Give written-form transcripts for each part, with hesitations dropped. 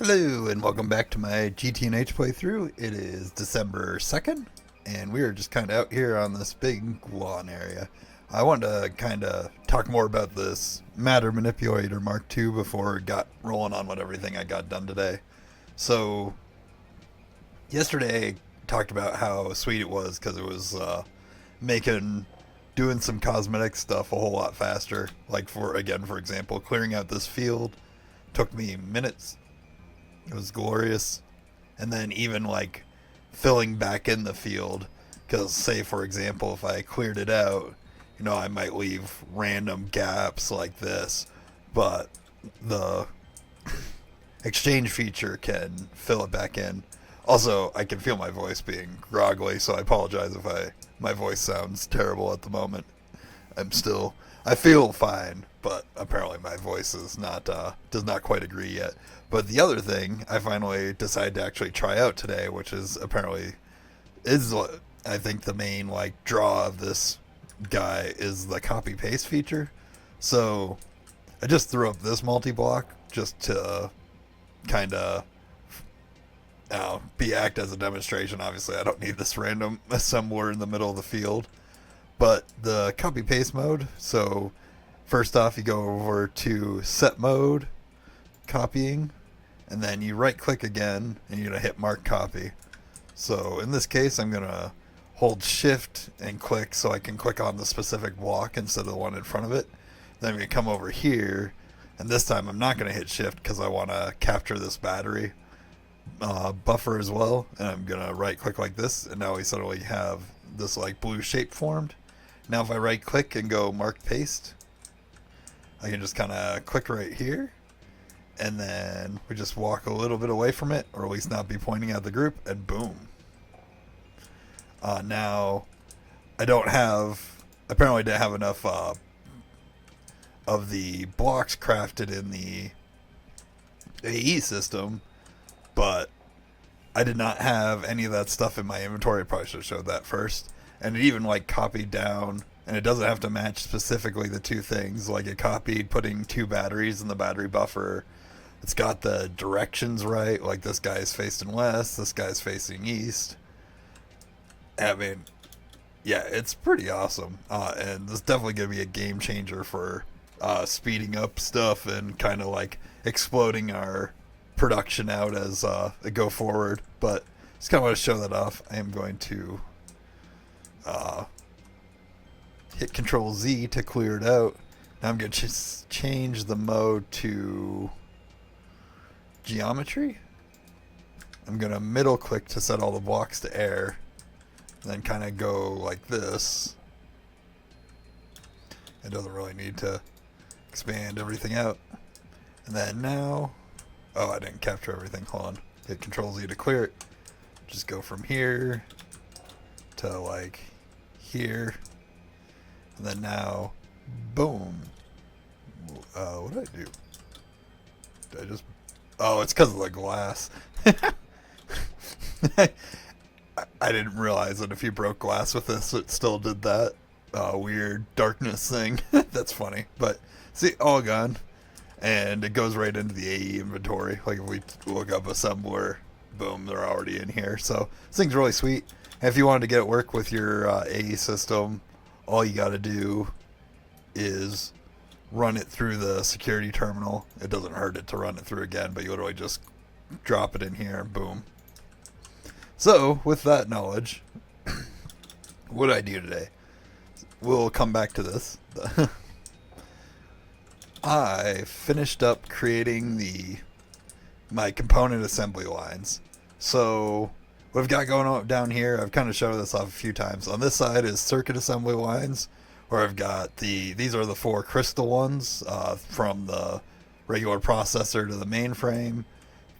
Hello and welcome back to my GTNH playthrough. It is December 2nd and we are just kind of out here on this big lawn area. I wanted to kind of talk more about this matter manipulator Mark II before it got rolling on with everything I got done today. So yesterday I talked about how sweet it was because it was making doing some cosmetic stuff a whole lot faster. Like for example, clearing out this field took me minutes. It was glorious. And then even like filling back in the field, because say for example if I cleared it out, I might leave random gaps like this, but the exchange feature can fill it back in. Also, I can feel my voice being groggly, so I apologize if my voice sounds terrible at the moment. I feel fine, but apparently my voice is not does not quite agree yet. But the other thing I finally decided to actually try out today, which is apparently is I think the main like draw of this guy is the copy paste feature. So I just threw up this multi-block just to kind of act as a demonstration. Obviously, I don't need this random assembler in the middle of the field. But the copy paste mode, so first off you go over to set mode, copying, and then you right click again and you're going to hit mark copy. So in this case I'm going to hold shift and click so I can click on the specific block instead of the one in front of it. Then I'm going to come over here, and this time I'm not going to hit shift because I want to capture this battery buffer as well, and I'm going to right click like this, and now we suddenly have this like blue shape formed. Now if I right click and go mark paste, I can just kind of click right here, and then we just walk a little bit away from it, or at least not be pointing at the group, and boom. Now I apparently didn't have enough of the blocks crafted in the AE system, but I did not have any of that stuff in my inventory. I probably should have showed that first. And it even like copied down, and it doesn't have to match specifically the two things. Like it copied putting two batteries in the battery buffer. It's got the directions right. Like this guy is facing west, this guy's facing east. I mean, yeah, it's pretty awesome. And this is definitely going to be a game changer for speeding up stuff and kind of like exploding our production out as they go forward. But just kind of want to show that off. I am going to hit Control Z to clear it out. Now I'm going to change the mode to geometry. I'm going to middle click to set all the blocks to air, then kind of go like this. It doesn't really need to expand everything out. And then now, I didn't capture everything. Hold on. Hit Control Z to clear it. Just go from here to like here. And then now, boom. What did I do? Did I just... Oh, it's because of the glass. I didn't realize that if you broke glass with this, it still did that weird darkness thing. That's funny. But, see, all gone. And it goes right into the AE inventory. Like if we look up assembler, boom, they're already in here. So this thing's really sweet. And if you wanted to get it work with your AE system, all you got to do is run it through the security terminal. It doesn't hurt it to run it through again, but you literally just drop it in here, boom. So with that knowledge, what did I do today? We'll come back to this. I finished up creating my component assembly lines. So what I've got going on down here, I've kind of showed this off a few times. On this side is circuit assembly lines, where I've got these are the 4 crystal ones from the regular processor to the mainframe.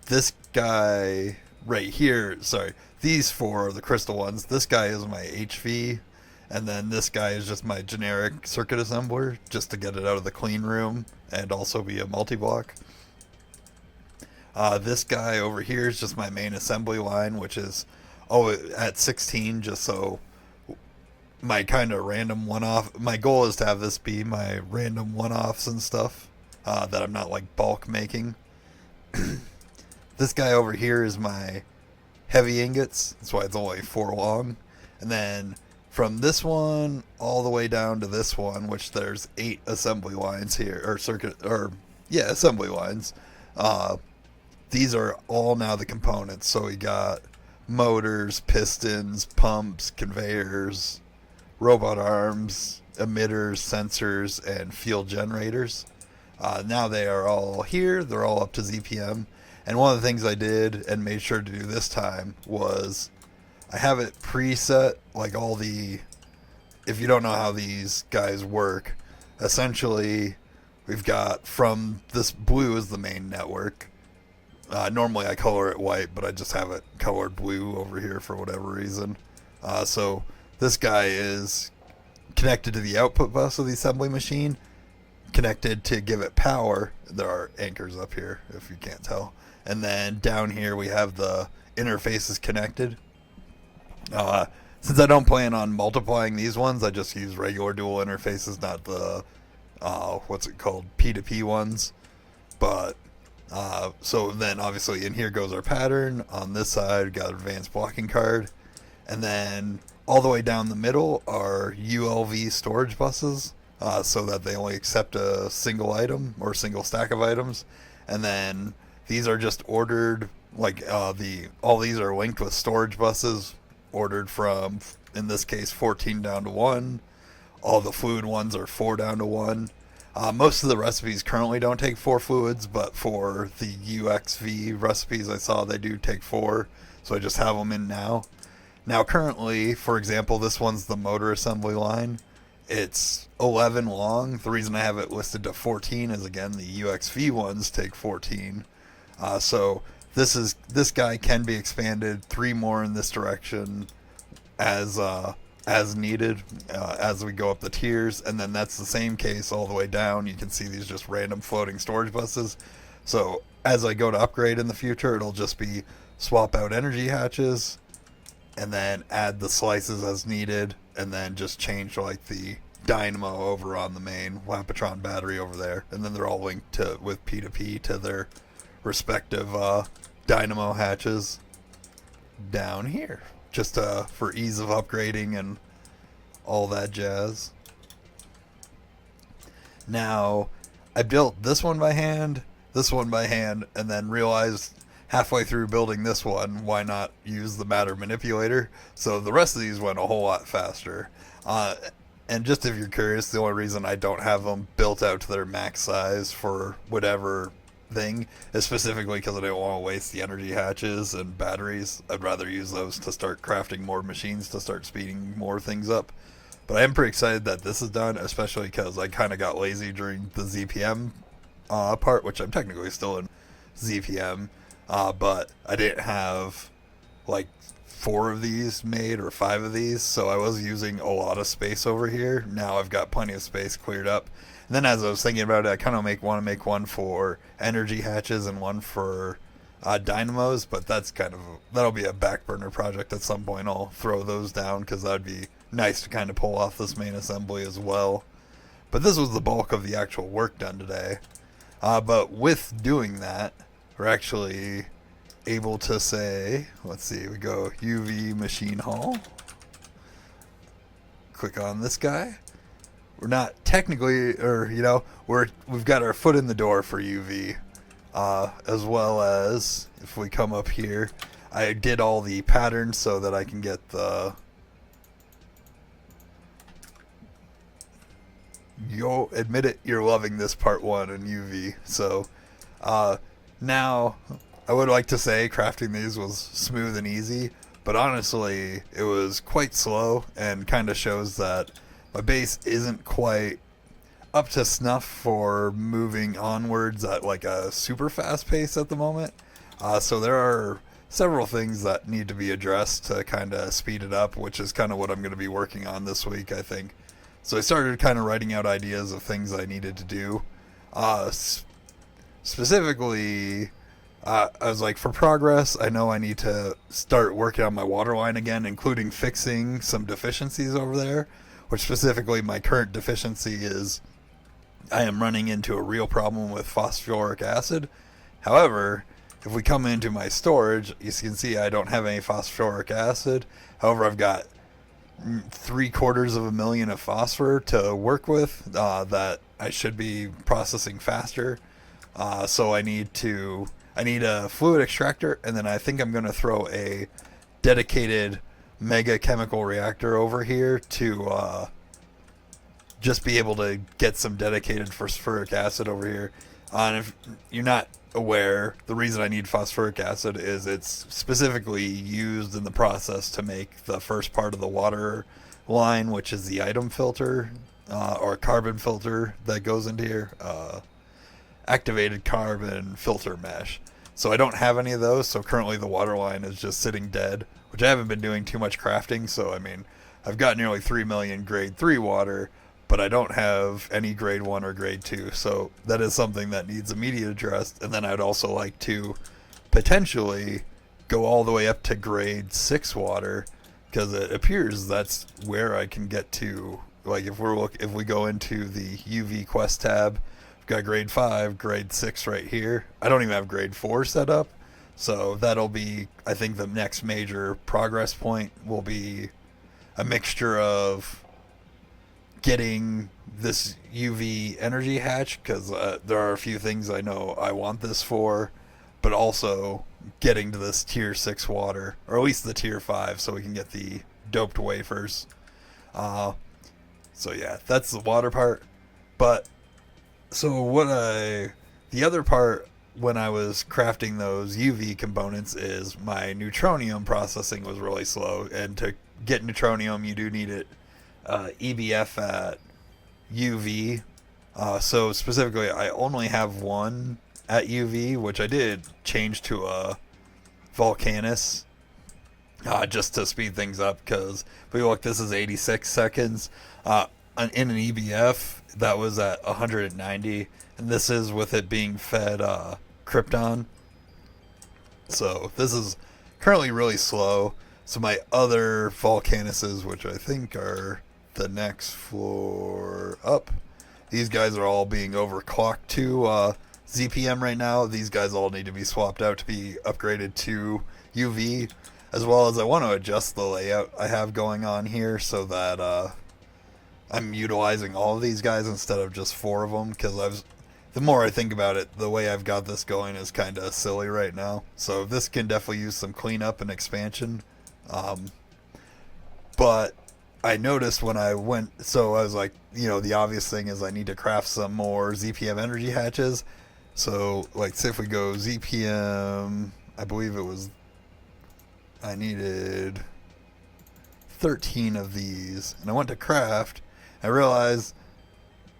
This guy right here, these 4 are the crystal ones. This guy is my HV, and then this guy is just my generic circuit assembler, just to get it out of the clean room and also be a multi-block. This guy over here is just my main assembly line, which is at 16, just so my kind of random one-off. My goal is to have this be my random one-offs and stuff that I'm not like bulk making. This guy over here is my heavy ingots. That's why it's only 4 long. And then from this one all the way down to this one, which there's 8 assembly lines here, or assembly lines. These are all now the components. So we got motors, pistons, pumps, conveyors, robot arms, emitters, sensors, and field generators. Now they are all here. They're all up to ZPM. And one of the things I did and made sure to do this time was I have it preset, like all the... If you don't know how these guys work, essentially we've got from this blue is the main network. Normally I color it white, but I just have it colored blue over here for whatever reason. So this guy is connected to the output bus of the assembly machine, connected to give it power. There are anchors up here if you can't tell. And then down here we have the interfaces connected. Since I don't plan on multiplying these ones, I just use regular dual interfaces, not the what's it called, P2P ones. But so then obviously in here goes our pattern. On this side got advanced blocking card, and then all the way down the middle are ULV storage buses, so that they only accept a single item or single stack of items. And then these are just ordered, like all these are linked with storage buses ordered from, in this case, 14 down to 1. All the fluid ones are 4 down to 1. Most of the recipes currently don't take 4 fluids, but for the UXV recipes I saw, they do take 4, so I just have them in now. Now currently, for example, this one's the motor assembly line. It's 11 long. The reason I have it listed to 14 is, again, the UXV ones take 14. So this guy can be expanded 3 more in this direction as needed, as we go up the tiers. And then that's the same case all the way down. You can see these just random floating storage buses. So as I go to upgrade in the future, it'll just be swap out energy hatches and then add the slices as needed, and then just change like the dynamo over on the main Lapatron battery over there, and then they're all linked to with P2P to their respective dynamo hatches down here, just for ease of upgrading and all that jazz. Now I built this one by hand, and then realized halfway through building this one, why not use the matter manipulator? So the rest of these went a whole lot faster. And just if you're curious, the only reason I don't have them built out to their max size for whatever thing is specifically because I don't want to waste the energy hatches and batteries. I'd rather use those to start crafting more machines to start speeding more things up. But I am pretty excited that this is done, especially because I kind of got lazy during the ZPM part, which I'm technically still in ZPM. But I didn't have like 4 of these made or 5 of these, so I was using a lot of space over here. Now I've got plenty of space cleared up. And then as I was thinking about it, I kind of want to make one for energy hatches and one for dynamos, but that'll be a back burner project at some point. I'll throw those down because that'd be nice to kind of pull off this main assembly as well. But this was the bulk of the actual work done today. But with doing that, we're actually able to say, let's see, we go UV machine hall, click on this guy. We're not technically, or we've got our foot in the door for UV, as well as if we come up here, I did all the patterns so that I can get the you'll admit it, you're loving this part 1 in UV. So now I would like to say crafting these was smooth and easy, but honestly it was quite slow and kind of shows that my base isn't quite up to snuff for moving onwards at like a super fast pace at the moment. So there are several things that need to be addressed to kind of speed it up, which is kind of what I'm going to be working on this week, I think. So I started kind of writing out ideas of things I needed to do. Specifically, I was like, for progress, I know I need to start working on my water line again, including fixing some deficiencies over there, which specifically my current deficiency is I am running into a real problem with phosphoric acid. However, if we come into my storage, you can see I don't have any phosphoric acid. However, I've got 750,000 of phosphor to work with that I should be processing faster. So I need a fluid extractor, and then I think I'm going to throw a dedicated mega chemical reactor over here to just be able to get some dedicated phosphoric acid over here. And if you're not aware, the reason I need phosphoric acid is it's specifically used in the process to make the first part of the water line, which is the item filter or carbon filter that goes into here. Activated carbon filter mesh. So I don't have any of those, so currently the water line is just sitting dead, which I haven't been doing too much crafting, so I mean, I've got nearly 3 million grade 3 water, but I don't have any grade 1 or grade 2, so that is something that needs immediate address. And then I'd also like to potentially go all the way up to grade 6 water, because it appears that's where I can get to. Like if we go into the UV quest tab, I've got grade 5, grade 6 right here. I don't even have grade 4 set up, so that'll be, I think the next major progress point will be a mixture of getting this UV energy hatch, because there are a few things I know I want this for, but also getting to this tier 6 water, or at least the tier 5, so we can get the doped wafers. So yeah, that's the water part. But so the other part when I was crafting those UV components is my neutronium processing was really slow, and to get neutronium you do need it EBF at UV. So specifically, I only have one at UV, which I did change to a Volcanus just to speed things up. Because if we look, this is 86 seconds. In an EBF, that was at 190, and this is with it being fed Krypton. So this is currently really slow. So my other Volcanuses, which I think are the next floor up, these guys are all being overclocked to ZPM right now. These guys all need to be swapped out to be upgraded to UV, as well as I want to adjust the layout I have going on here so that I'm utilizing all of these guys instead of just 4 of them, because the more I think about it, the way I've got this going is kind of silly right now. So this can definitely use some cleanup and expansion. But I noticed when I went, so I was like, the obvious thing is I need to craft some more ZPM energy hatches. So like, say if we go ZPM, I believe I needed 13 of these, and I went to craft. I realized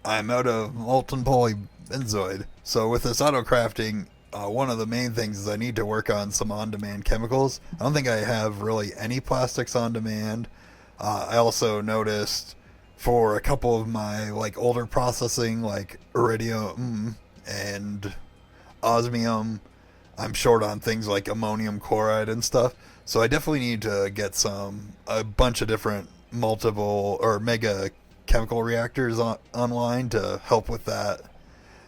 I'm out of molten polybenzoid. So with this auto crafting, one of the main things is I need to work on some on-demand chemicals. I don't think I have really any plastics on demand. I also noticed for a couple of my older processing, like iridium and osmium, I'm short on things like ammonium chloride and stuff. So I definitely need to get a bunch of different multiple or mega chemical reactors online to help with that.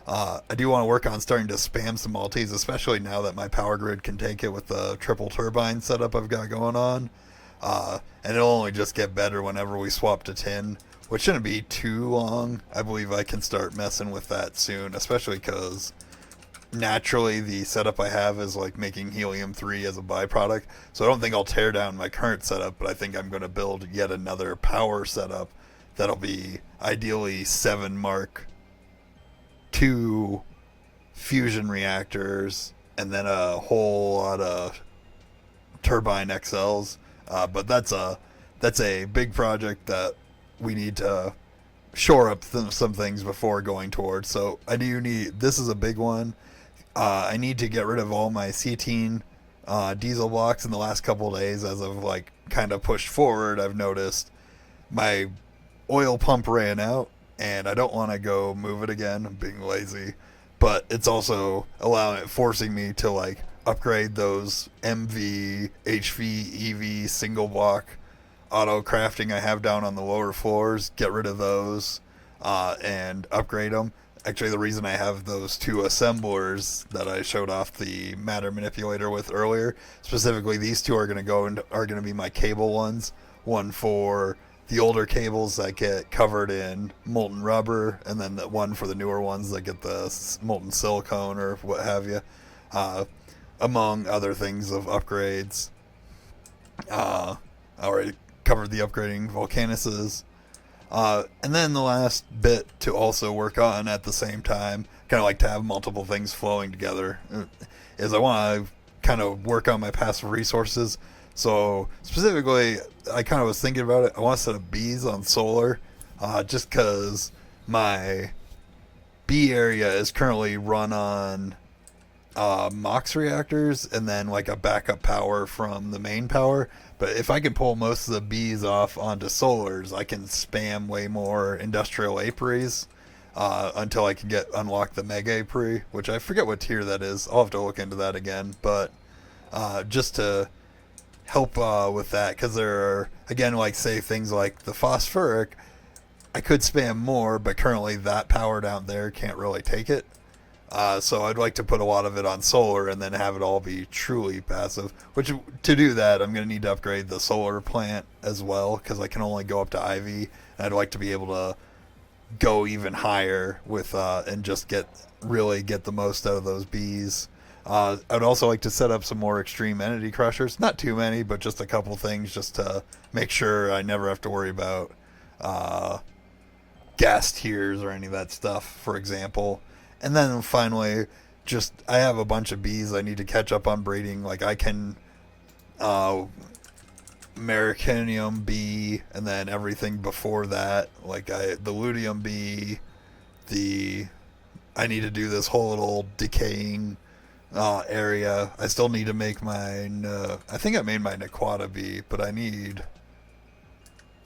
I do want to work on starting to spam some Maltese, especially now that my power grid can take it with the triple turbine setup I've got going on. And it'll only just get better whenever we swap to tin, which shouldn't be too long. I believe I can start messing with that soon, especially because naturally the setup I have is making helium-3 as a byproduct. So I don't think I'll tear down my current setup, but I think I'm going to build yet another power setup that'll be ideally 7 Mark II fusion reactors, and then a whole lot of turbine XLs. But that's a big project that we need to shore up some things before going towards. So this is a big one. I need to get rid of all my cetine diesel blocks. In the last couple of days, as I've kind of pushed forward, I've noticed my oil pump ran out, and I don't want to go move it again. I'm being lazy, but it's also forcing me to upgrade those MV, HV, EV single block auto crafting I have down on the lower floors, get rid of those, and upgrade them. actually the reason I have those two assemblers that I showed off the matter manipulator with earlier. Specifically, these two are going to be my cable ones. One for the older cables that get covered in molten rubber, and then the one for the newer ones that get the molten silicone or what have you, among other things of upgrades. I already covered the upgrading volcanuses. And then the last bit to also work on at the same time, kind of like to have multiple things flowing together, is I want to kind of work on my passive resources. So specifically, I kind of was thinking about it. I want to set up bees on solar, just because my bee area is currently run on MOX reactors and then like a backup power from the main power. But if I can pull most of the bees off onto solars, I can spam way more industrial apiaries until I can unlock the mega apiary, which I forget what tier that is. I'll have to look into that again. But just to help with that, because there are, again, like say things like the phosphoric, I could spam more, but currently that power down there can't really take it. So I'd like to put a lot of it on solar and then have it all be truly passive. Which, to do that, I'm going to need to upgrade the solar plant as well, because I can only go up to IV. And I'd like to be able to go even higher with and just get the most out of those bees. I'd also like to set up some more extreme entity crushers. Not too many, but just a couple things just to make sure I never have to worry about gas tiers or any of that stuff, for example. And then finally, just I have a bunch of bees I need to catch up on breeding. Like I can Americanium bee, and then everything before that, like the luteum bee, I need to do this whole little decaying area. I still need to make my I think I made my Nequata bee, but I need,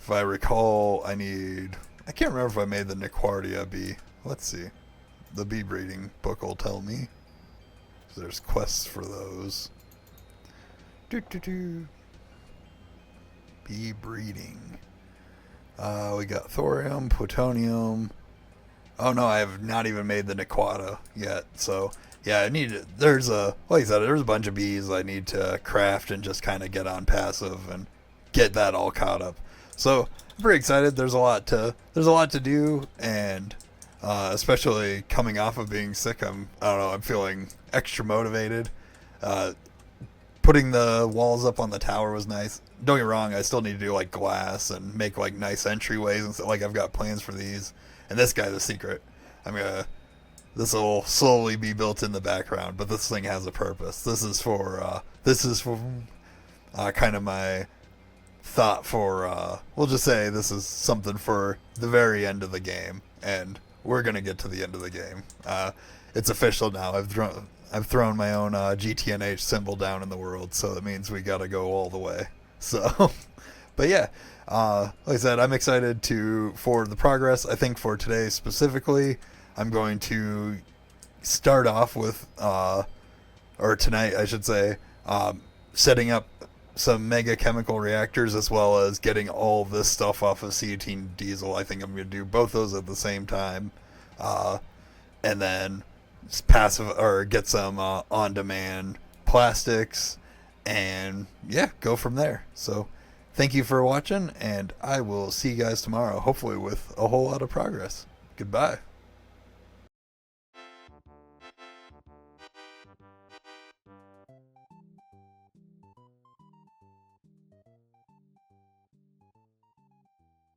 if I recall, I can't remember if I made the Nequardia bee. Let's see. The bee breeding book will tell me. There's quests for those. Bee breeding. We got thorium, plutonium. Oh no, I have not even made the Nequata yet. So yeah, there's a bunch of bees I need to craft and just kind of get on passive and get that all caught up. So I'm pretty excited. There's a lot to do, and especially coming off of being sick, I'm feeling extra motivated. Putting the walls up on the tower was nice. Don't get me wrong, I still need to do like glass and make like nice entryways and stuff. Like I've got plans for these. And this guy's a secret. This will slowly be built in the background, but this thing has a purpose. This is for kind of my thought for, we'll just say this is something for the very end of the game, and we're gonna get to the end of the game. It's official now. I've thrown my own GTNH symbol down in the world, so that means we gotta go all the way. So, but yeah, like I said, I'm excited for the progress. I think for today specifically, I'm going to start off with, or tonight I should say, setting up some mega chemical reactors, as well as getting all this stuff off of C18 diesel. I think I'm going to do both those at the same time, and then get some on-demand plastics, and yeah, go from there. So thank you for watching, and I will see you guys tomorrow, hopefully with a whole lot of progress. Goodbye.